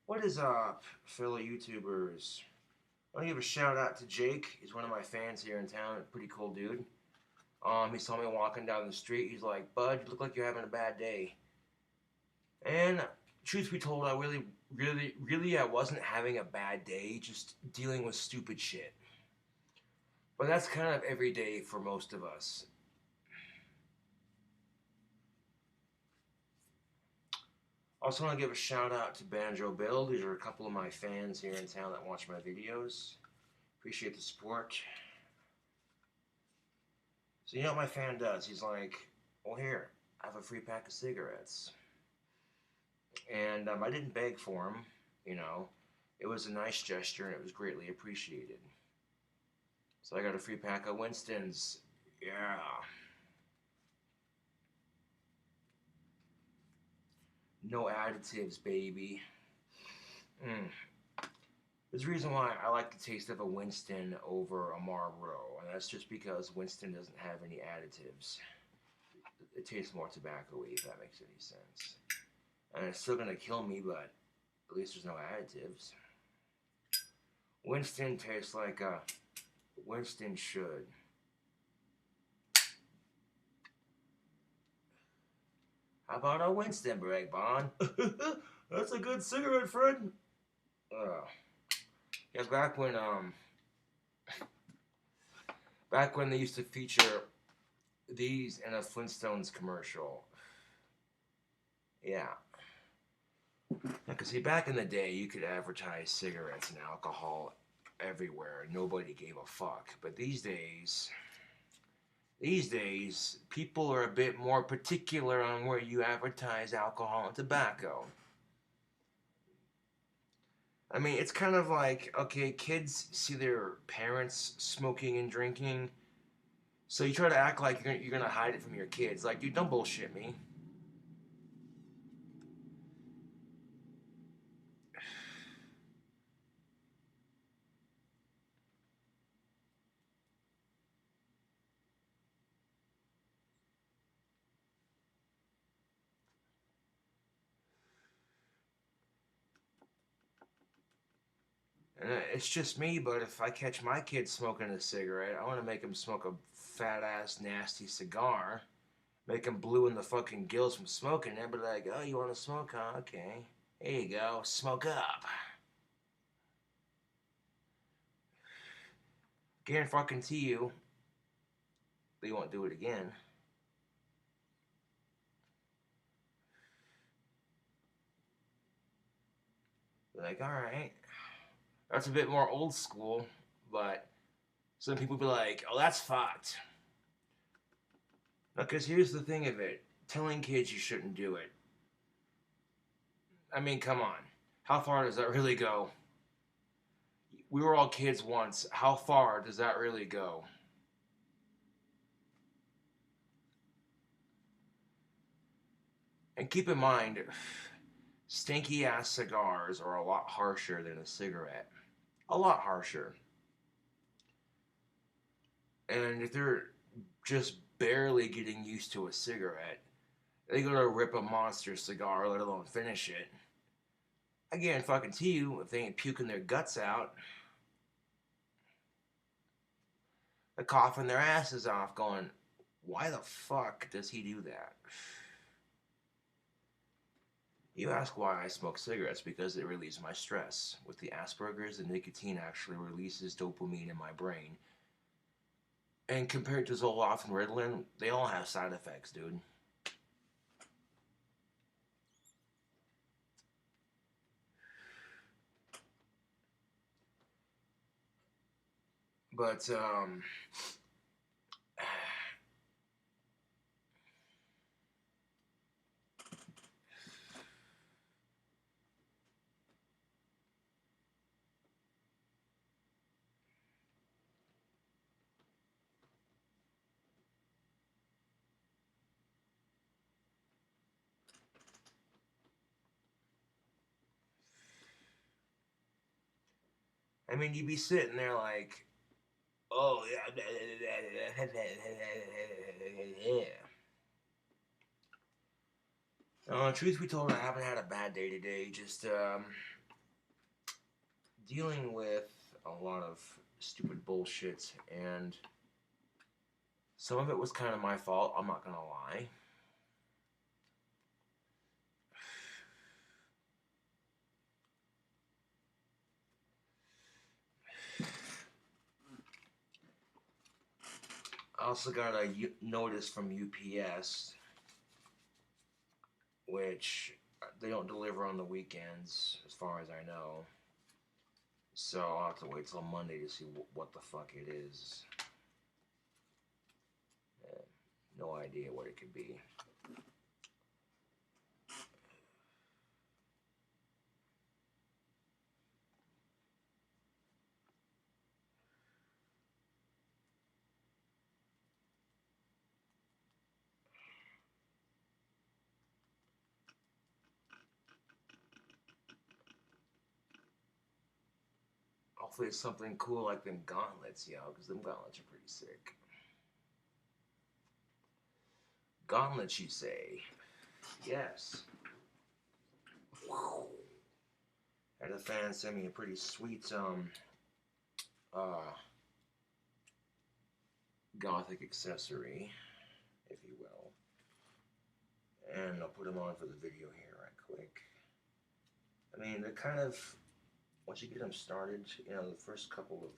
What is up, fellow YouTubers? I want to give a shout out to Jake. He's one of my fans here in town. Pretty cool dude. He saw me walking down the street. He's like, "Bud, you look like you're having a bad day." And truth be told, I wasn't having a bad day. Just dealing with stupid shit. But that's kind of every day for most of us. Also, want to give a shout out to Banjo Bill. These are a couple of my fans here in town that watch my videos. Appreciate the support. So you know what my fan does? He's like, "Well, here, I have a free pack of cigarettes." And I didn't beg for them, you know. It was a nice gesture and it was greatly appreciated. So I got a free pack of Winston's. Yeah. No additives, baby. Mm. There's a reason why I like the taste of a Winston over a Marlboro, and that's just because Winston doesn't have any additives. It tastes more tobacco-y, if that makes any sense. And it's still gonna kill me, but at least there's no additives. Winston tastes like a Winston should. How about a Winston break, Bond? That's a good cigarette, Fred. Yeah, back when they used to feature these in a Flintstones commercial. Yeah. Because see, back in the day, you could advertise cigarettes and alcohol everywhere. Nobody gave a fuck. But these days, people are a bit more particular on where you advertise alcohol and tobacco. I mean, it's kind of like, okay, kids see their parents smoking and drinking, so you try to act like you're gonna hide it from your kids. Like, dude, don't bullshit me. And it's just me, but if I catch my kid smoking a cigarette, I want to make him smoke a fat ass nasty cigar, make him blue in the fucking gills from smoking it, but like, oh, you want to smoke, huh? Okay, here you go, smoke up. Guarantee you, they won't do it again. Like, all right, that's a bit more old school, but some people be like, oh, that's fucked. Because here's the thing of it, telling kids you shouldn't do it. I mean, come on. How far does that really go? We were all kids once. How far does that really go? And keep in mind, stinky ass cigars are a lot harsher than a cigarette. A lot harsher. And if they're just barely getting used to a cigarette, they go to rip a monster cigar, let alone finish it. I guarantee you, if they ain't puking their guts out, they're coughing their asses off, going, why the fuck does he do that? You ask why I smoke cigarettes, because it relieves my stress. With the Asperger's, the nicotine actually releases dopamine in my brain. And compared to Zoloft and Ritalin, they all have side effects, dude. But, I mean, you'd be sitting there like, oh, yeah. Truth be told, I haven't had a bad day today. Just, dealing with a lot of stupid bullshit, and some of it was kind of my fault, I'm not gonna lie. I also got a notice from UPS, which they don't deliver on the weekends, as far as I know. So I'll have to wait till Monday to see what the fuck it is. No idea what it could be. Hopefully it's something cool like them gauntlets, yo, because them gauntlets are pretty sick. Gauntlets, you say? Yes. Whew. Had a fan send me a pretty sweet gothic accessory, if you will. And I'll put them on for the video here right quick. I mean, they're kind of, once you get them started, you know, the first couple of,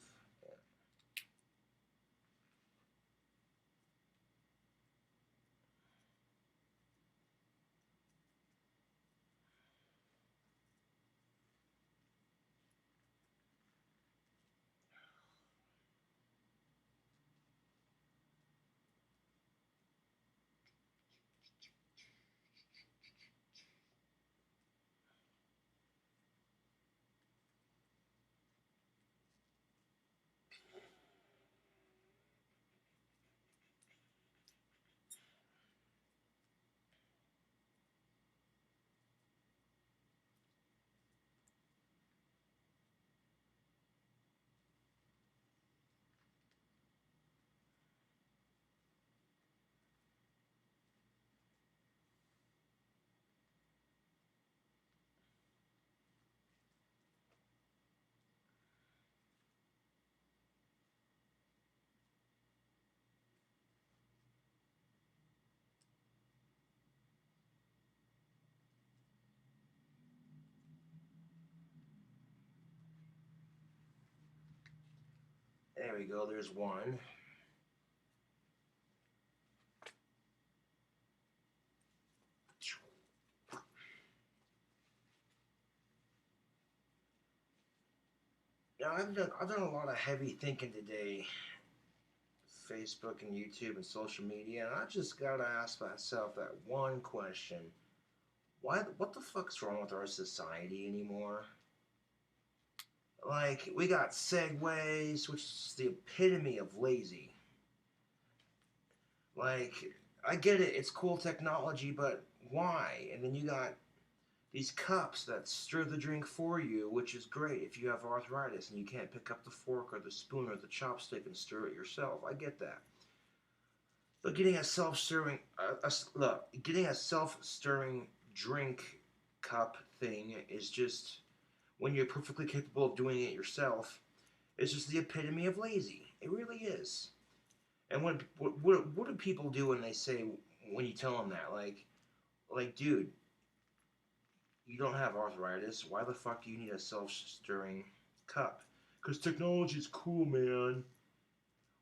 there we go, there's one. Now, I've done a lot of heavy thinking today, Facebook and YouTube and social media, and I just gotta ask myself that one question. What the fuck's wrong with our society anymore? Like, we got segways, which is the epitome of lazy. Like, I get it, it's cool technology, but why? And then you got these cups that stir the drink for you, which is great if you have arthritis and you can't pick up the fork or the spoon or the chopstick and stir it yourself. I get that. But getting a self-stirring, getting a self-stirring drink cup thing is just, when you're perfectly capable of doing it yourself, it's just the epitome of lazy. It really is. And what do people do when they say, when you tell them that, like, dude, you don't have arthritis. Why the fuck do you need a self-stirring cup? Because technology's cool, man.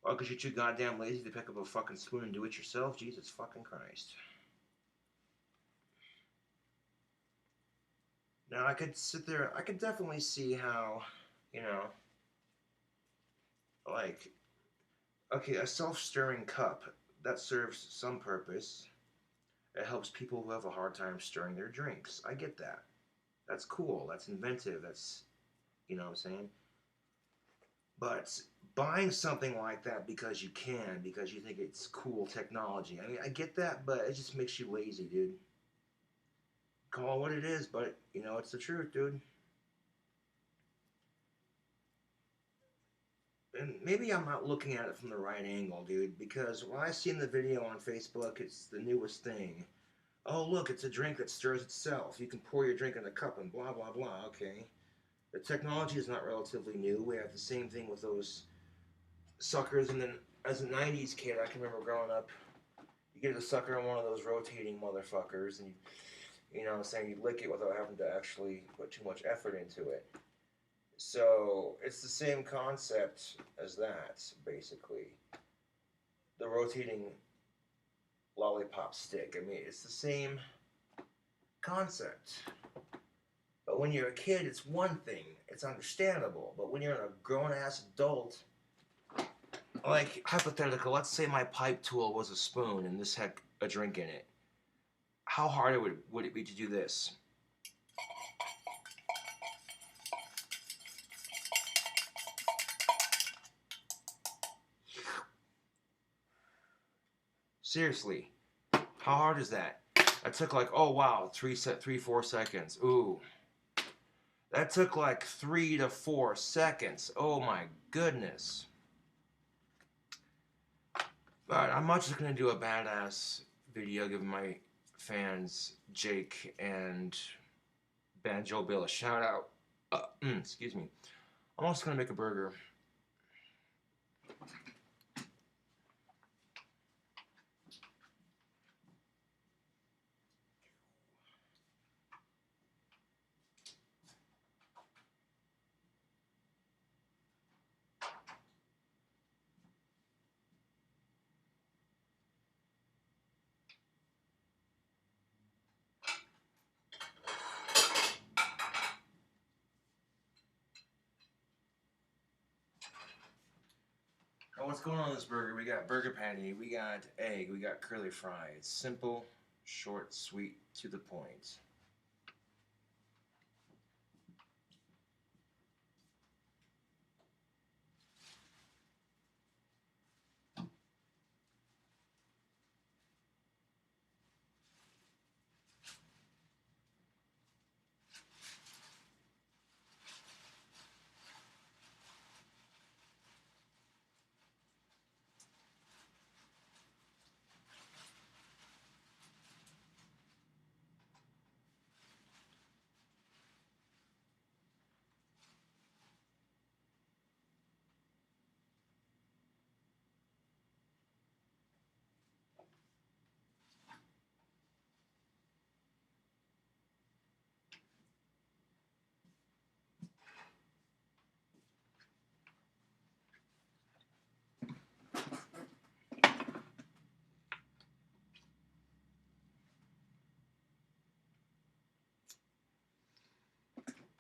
Or because you're too goddamn lazy to pick up a fucking spoon and do it yourself? Jesus fucking Christ. Now, I could sit there, I could definitely see how, you know, like, okay, a self-stirring cup, that serves some purpose. It helps people who have a hard time stirring their drinks. I get that. That's cool. That's inventive. That's, you know what I'm saying? But buying something like that because you can, because you think it's cool technology, I mean, I get that, but it just makes you lazy, dude. Call it what it is, but, you know, it's the truth, dude. And maybe I'm not looking at it from the right angle, dude, because when I seen the video on Facebook, it's the newest thing. Oh, look, it's a drink that stirs itself. You can pour your drink in a cup and blah, blah, blah. Okay. The technology is not relatively new. We have the same thing with those suckers. And then as a 90s kid, I can remember growing up, you get a sucker on one of those rotating motherfuckers, and you know what I'm saying, you lick it without having to actually put too much effort into it. So it's the same concept as that, basically. The rotating lollipop stick. I mean, it's the same concept. But when you're a kid, it's one thing. It's understandable. But when you're a grown-ass adult, like, hypothetical, let's say my pipe tool was a spoon and this had a drink in it. How hard would it be to do this? Seriously, how hard is that? That took like, oh wow, 4 seconds. Ooh. That took like 3 to 4 seconds. Oh my goodness. But I'm not just gonna do a badass video giving my fans Jake and Banjo Bill a shout out. Excuse me. I'm also gonna make a burger. Now what's going on in this burger? We got burger patty, we got egg, we got curly fries. Simple, short, sweet, to the point.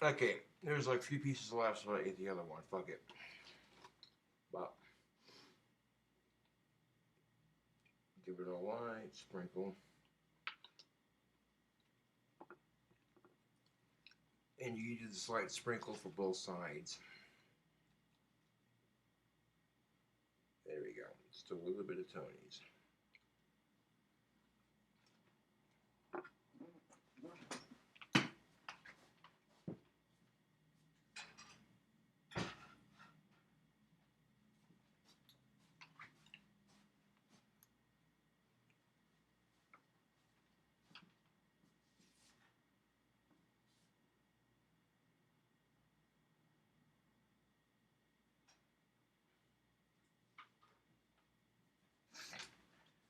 Okay, there's like 3 pieces left, so I ate the other one. Fuck it. But give it a light sprinkle. And you do the slight sprinkle for both sides. There we go. Just a little bit of Tony's.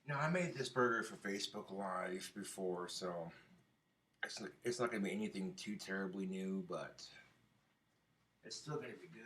Now, I made this burger for Facebook Live before, so it's not going to be anything too terribly new, but it's still going to be good.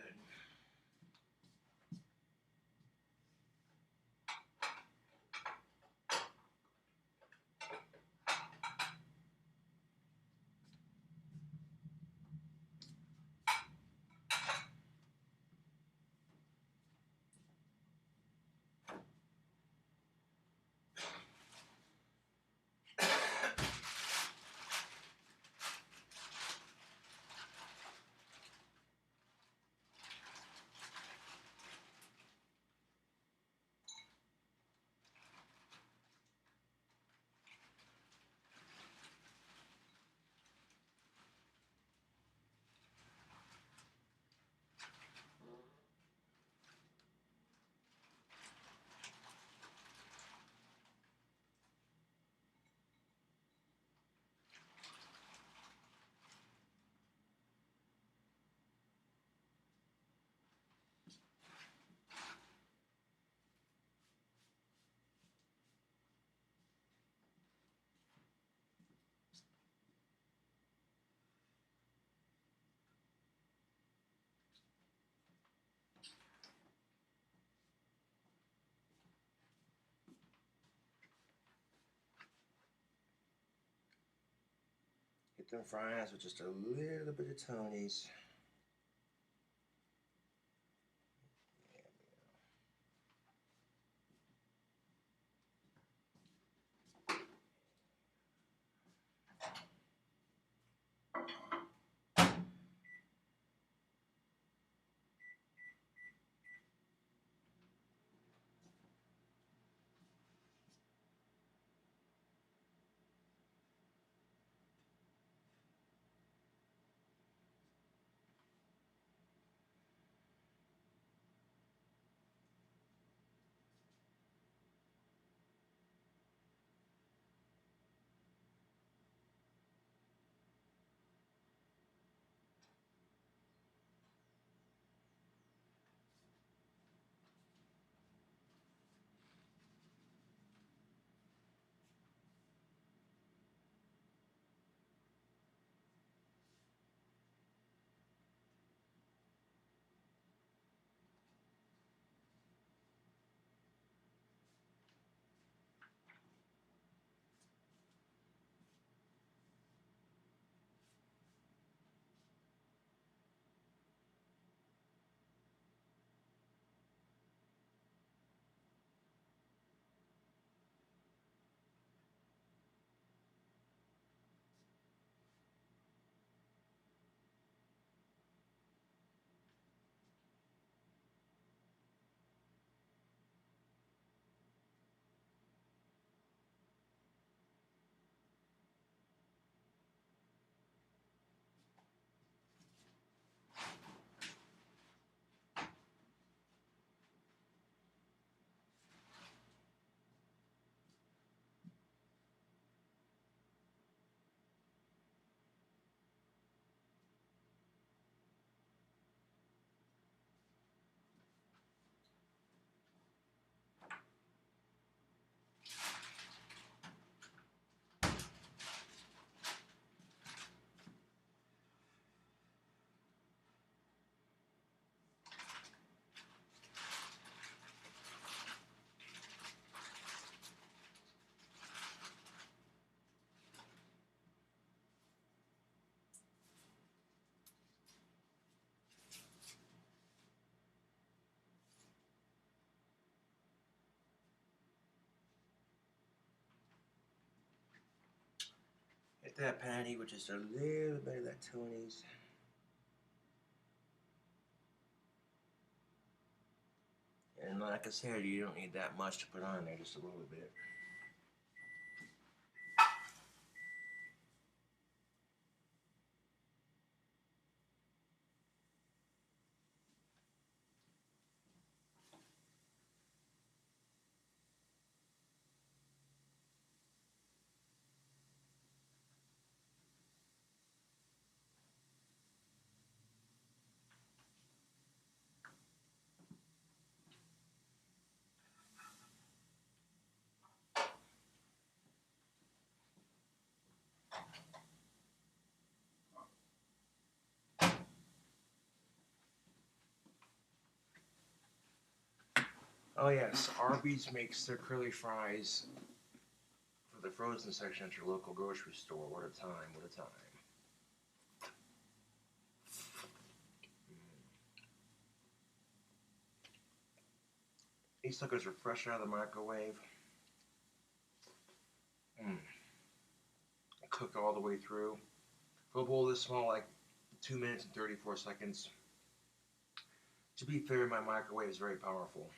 Get them fries with just a little bit of Tony's. Hit that patty with just a little bit of that Tony's. And like I said, you don't need that much to put on there, just a little bit. Oh yes, Arby's makes their curly fries for the frozen section at your local grocery store. What a time, what a time. These suckers are fresh out of the microwave. Cooked all the way through. For a bowl this small, like 2 minutes and 34 seconds. To be fair, my microwave is very powerful.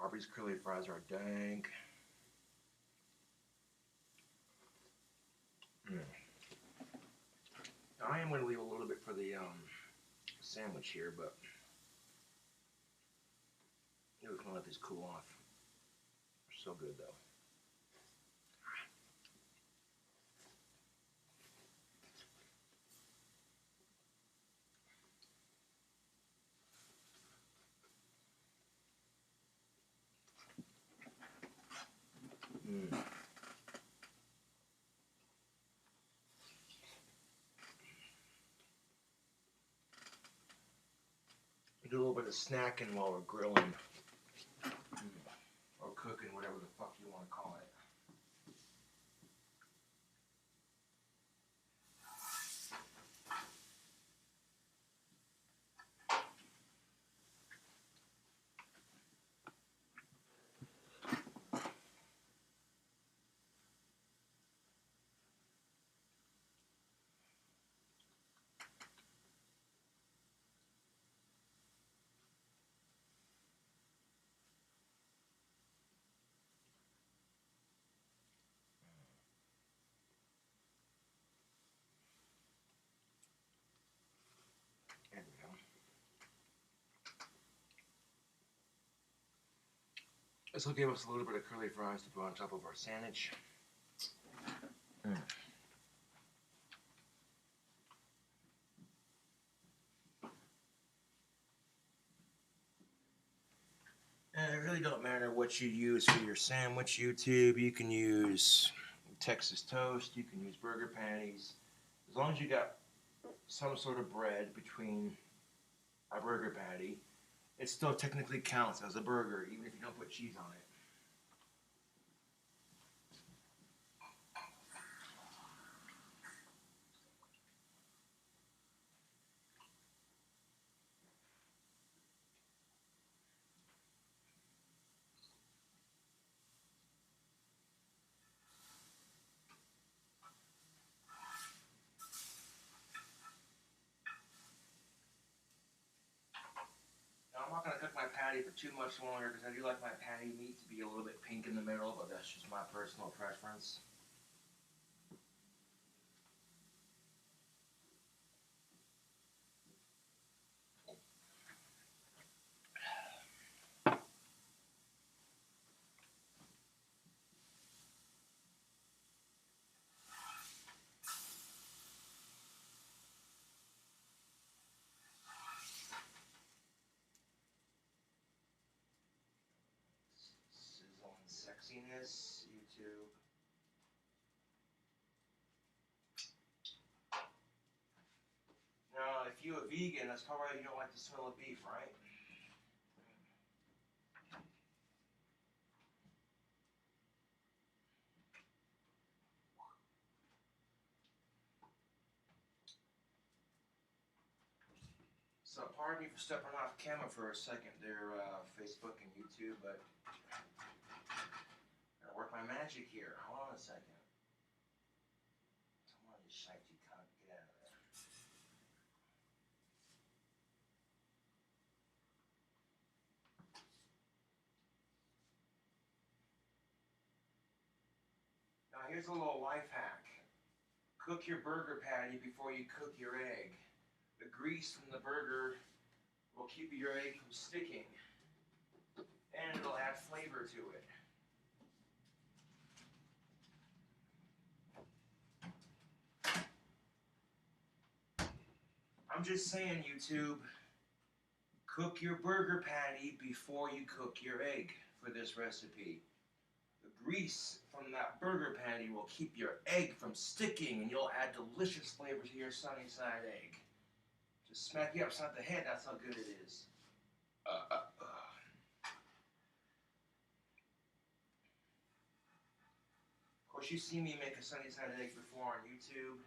Arby's curly fries are dank. I am going to leave a little bit for the sandwich here, but we're going to let these cool off. They're so good, though. of snacking while we're grilling. Or cooking, whatever the fuck you want to call it. There we go. This will give us a little bit of curly fries to put on top of our sandwich. And it really don't matter what you use for your sandwich, YouTube. You can use Texas toast, you can use burger patties. As long as you got some sort of bread between a burger patty, it still technically counts as a burger, even if you don't put cheese on it. I'm not going to cook my patty for too much longer because I do like my patty meat to be a little bit pink in the middle, but that's just my personal preference. Sizzling sexiness, YouTube. Now, if you're a vegan, that's probably why you don't like the smell of beef, right? So, pardon me for stepping off camera for a second there, Facebook and YouTube, but I gotta work my magic here. Hold on a second. Come on, you shite, you cunt. Get out of there. Now, here's a little life hack. Cook your burger patty before you cook your egg. The grease from the burger will keep your egg from sticking, and it'll add flavor to it. I'm just saying, YouTube, cook your burger patty before you cook your egg for this recipe. The grease from that burger patty will keep your egg from sticking, and you'll add delicious flavor to your sunny side egg. Just smack you upside the head, that's how good it is. Of course, you've seen me make a sunny side egg before on YouTube.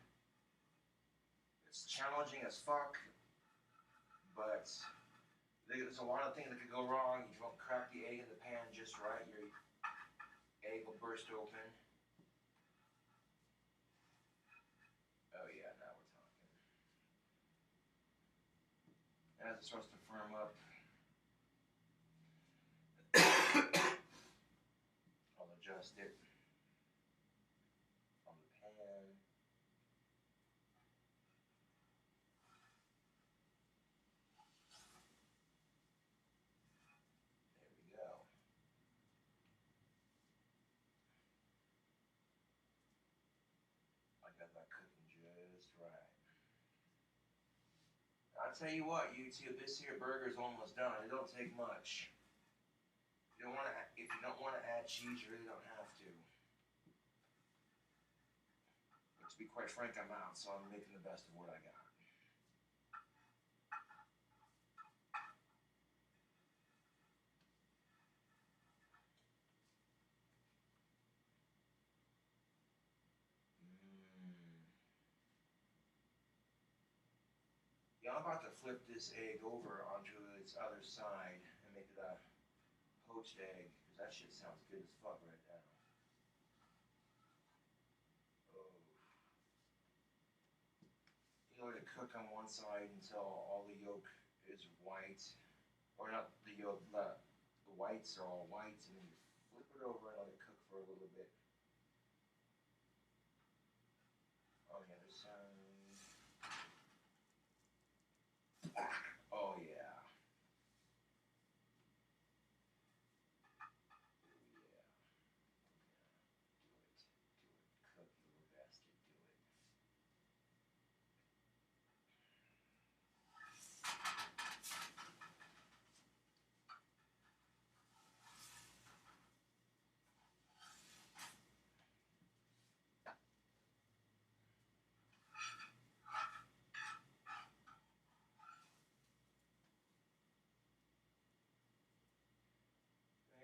It's challenging as fuck, but there's a lot of things that could go wrong. You don't crack the egg in the pan just right, your egg will burst open. Oh yeah, now we're talking. As it starts to firm up, I'll adjust it on the pan. There we go. I got that cooking just right. I'll tell you what, YouTube, this here burger's almost done. It don't take much. If you don't want to add cheese, you really don't have to. But to be quite frank, I'm out, so I'm making the best of what I got. Yeah, I'm about to flip this egg over onto its other side and make it a poached egg, because that shit sounds good as fuck right now. Oh. You let it cook on one side until all the yolk is white. Or not the yolk, the whites are all white, and then you flip it over and let it cook for a little bit. On the other side. Oh yeah. Cook, you little bastard, do it.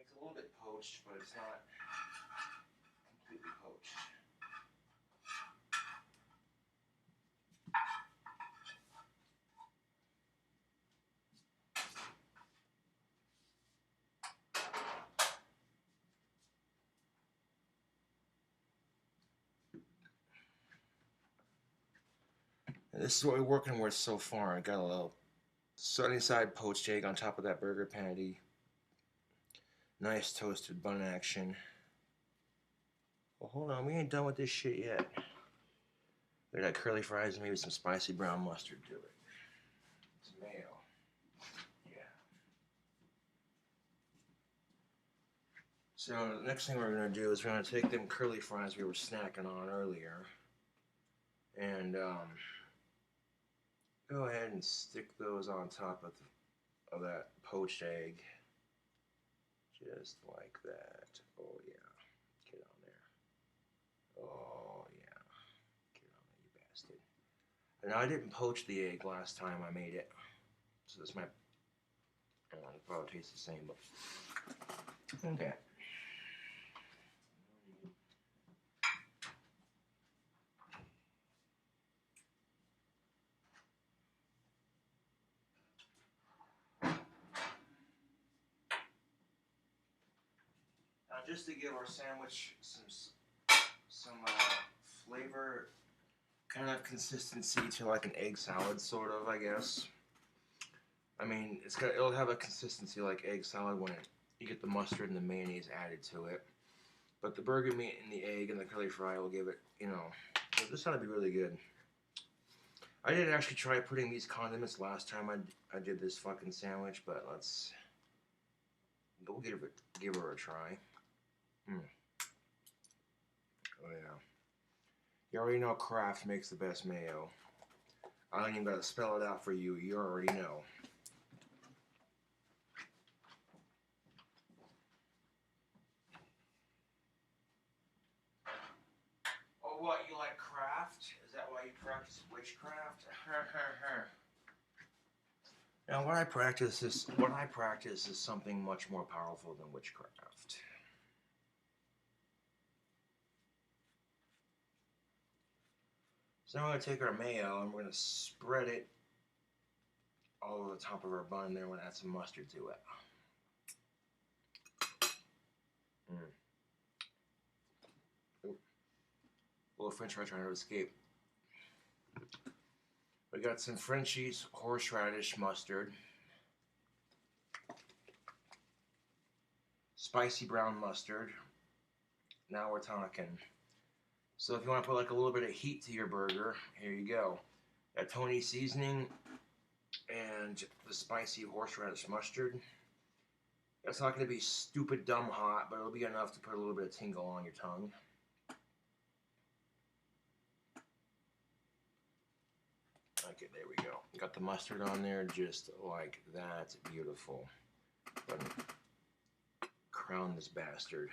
It's a little bit poached, but it's not completely poached. And this is what we're working with so far. I got a little sunny side poached egg on top of that burger patty. Nice toasted bun action. Well, hold on, we ain't done with this shit yet. We got curly fries and maybe some spicy brown mustard to it. Some mayo. Yeah. So the next thing we're gonna do is we're gonna take them curly fries we were snacking on earlier, and go ahead and stick those on top of that poached egg, just like that. Oh yeah, get on there. Oh yeah, get on there, you bastard. And I didn't poach the egg last time I made it, so this might probably taste the same, but okay. Now, just to give our sandwich some flavor, kind of consistency to like an egg salad, sort of, I guess. I mean, it'll have a consistency like egg salad when you get the mustard and the mayonnaise added to it. But the burger meat and the egg and the curly fry will give it, this ought to be really good. I didn't actually try putting these condiments last time I did this fucking sandwich, but let's go give her a try. Oh yeah. You already know Kraft makes the best mayo. I don't even gotta spell it out for you. You already know. Oh, what? You like Kraft? Is that why you practice witchcraft? Now, what I practice is something much more powerful than witchcraft. So now we're going to take our mayo and we're going to spread it all over the top of our bun there. We're going to add some mustard to it. A little french fry trying to escape. We got some Frenchie's horseradish mustard. Spicy brown mustard. Now we're talking. So if you want to put like a little bit of heat to your burger, here you go. That Tony seasoning and the spicy horseradish mustard. It's not going to be stupid dumb hot, but it'll be enough to put a little bit of tingle on your tongue. Okay, there we go. Got the mustard on there just like that. Beautiful. Let me crown this bastard.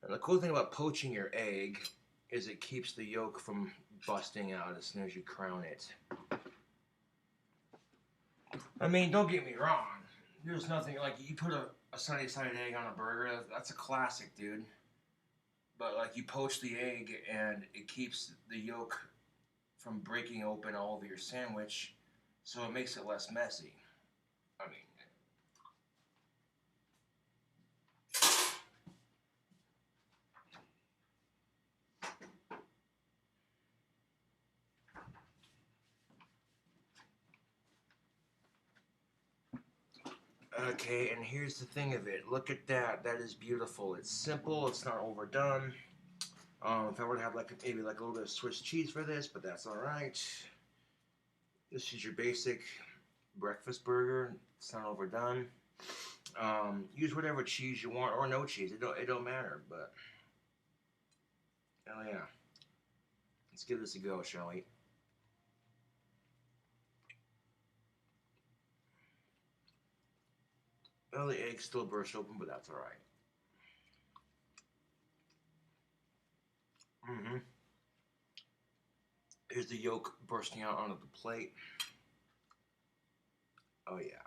And the cool thing about poaching your egg is it keeps the yolk from busting out as soon as you crown it. I mean, don't get me wrong. There's nothing like you put a sunny side egg on a burger. That's a classic, dude. But like you poach the egg and it keeps the yolk from breaking open all over your sandwich, so it makes it less messy. I mean, okay, and here's the thing of it. Look at that. That is beautiful. It's simple. It's not overdone. If I were to have like maybe like a little bit of Swiss cheese for this, but that's all right. This is your basic breakfast burger. It's not overdone. Use whatever cheese you want or no cheese. It don't matter. But hell yeah, let's give this a go, shall we? Well, the egg still burst open, but that's all right. Mm-hmm. Here's the yolk bursting out onto the plate. Oh yeah.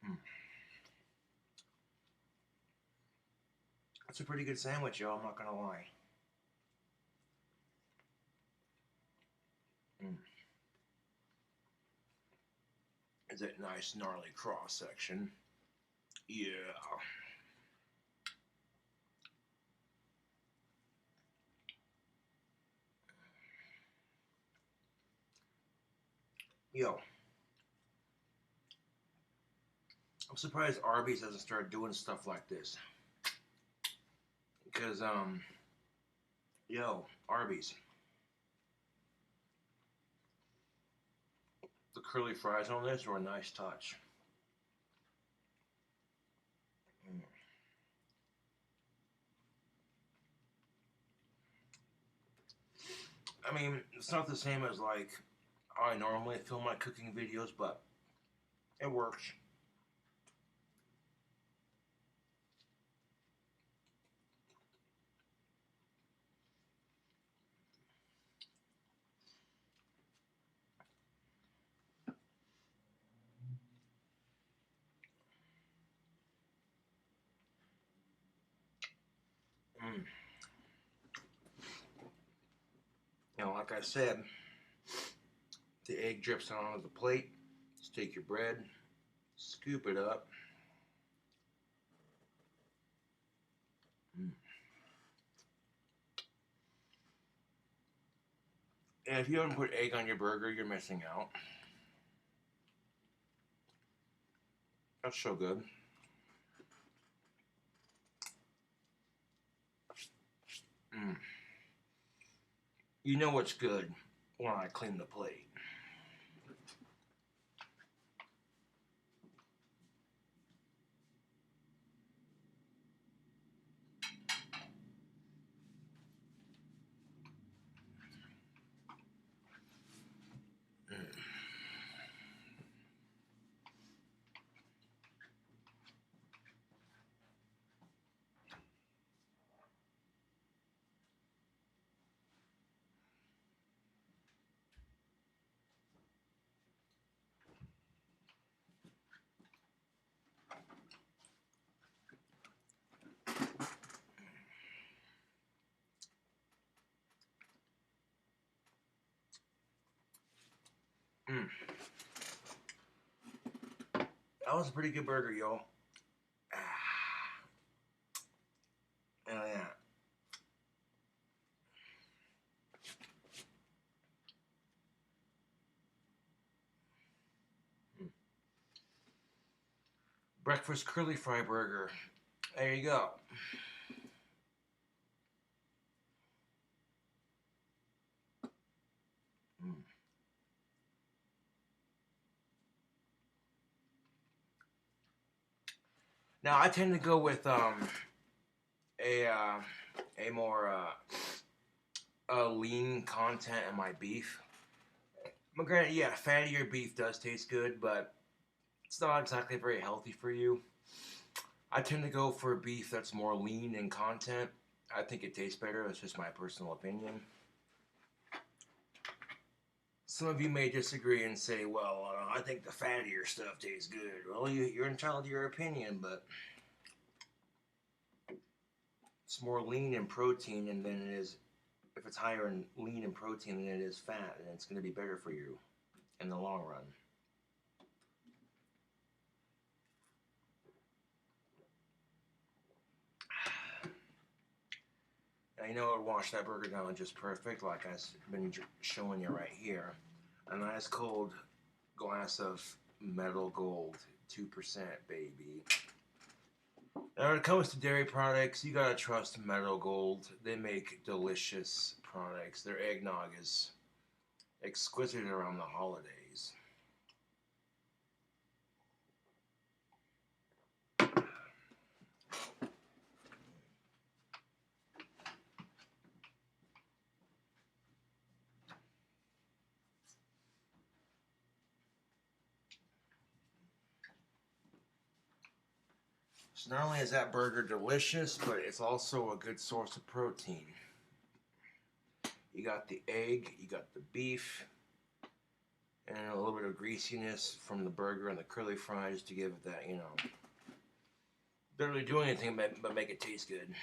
Mm. That's a pretty good sandwich, y'all. I'm not gonna lie. Mm. Is that nice gnarly cross section? Yeah. Yo, I'm surprised Arby's hasn't started doing stuff like this. Because yo, Arby's, the curly fries on this are a nice touch. Mm. I mean, it's not the same as like how I normally film my cooking videos, but it works. Mm. You know, like I said, the egg drips onto the plate. Just take your bread, scoop it up. Mm. And if you haven't put egg on your burger, you're missing out. That's so good. Mm. You know what's good when I clean the plate. Mm. That was a pretty good burger, yo. Ah, hell yeah. Mm. Breakfast curly fry burger. There you go. Mm. Now I tend to go with a uh, a more lean content in my beef. But granted, yeah, fattier beef does taste good, but it's not exactly very healthy for you. I tend to go for beef that's more lean in content. I think it tastes better. That's just my personal opinion. Some of you may disagree and say, well, I think the fattier stuff tastes good. Well, you're entitled to your opinion, but it's more lean in protein than it is, if it's higher in lean and protein than it is fat, and it's going to be better for you in the long run. Now, you know, it would wash that burger down just perfect, like I've been showing you right here. A nice cold glass of Metal Gold, 2%, baby. Now, when it comes to dairy products, you gotta trust Metal Gold. They make delicious products. Their eggnog is exquisite around the holidays. So not only is that burger delicious, but it's also a good source of protein. You got the egg, you got the beef, and a little bit of greasiness from the burger and the curly fries to give it that, you know, don't really do anything but make it taste good.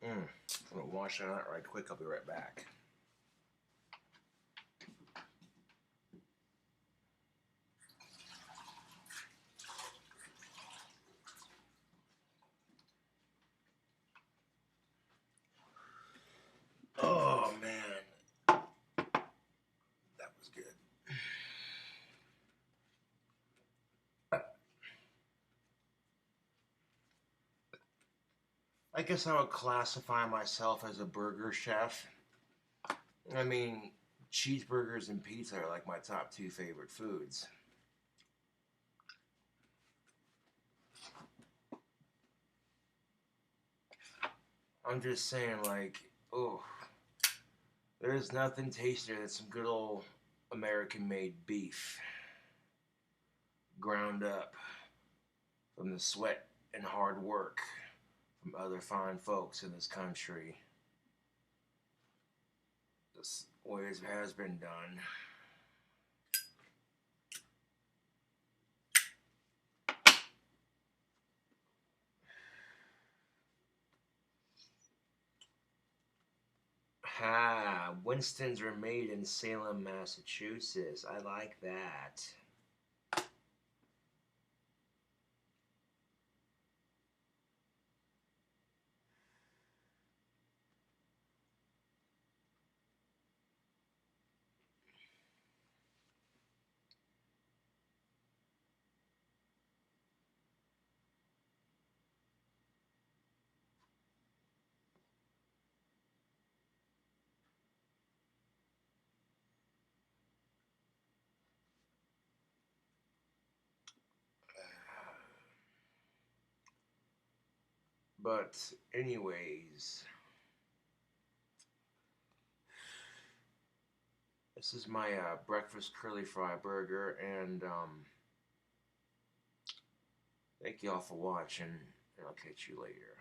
I'm gonna wash that out right quick. I'll be right back. Oh man, that was good. I guess I would classify myself as a burger chef. I mean, cheeseburgers and pizza are like my top 2 favorite foods. I'm just saying, like, oh, there's nothing tastier than some good old American-made beef, ground up from the sweat and hard work from other fine folks in this country. This way it has been done. Ah, Winston's are made in Salem, Massachusetts. I like that. But anyways, this is my breakfast curly fry burger, and thank y'all for watching, and I'll catch you later.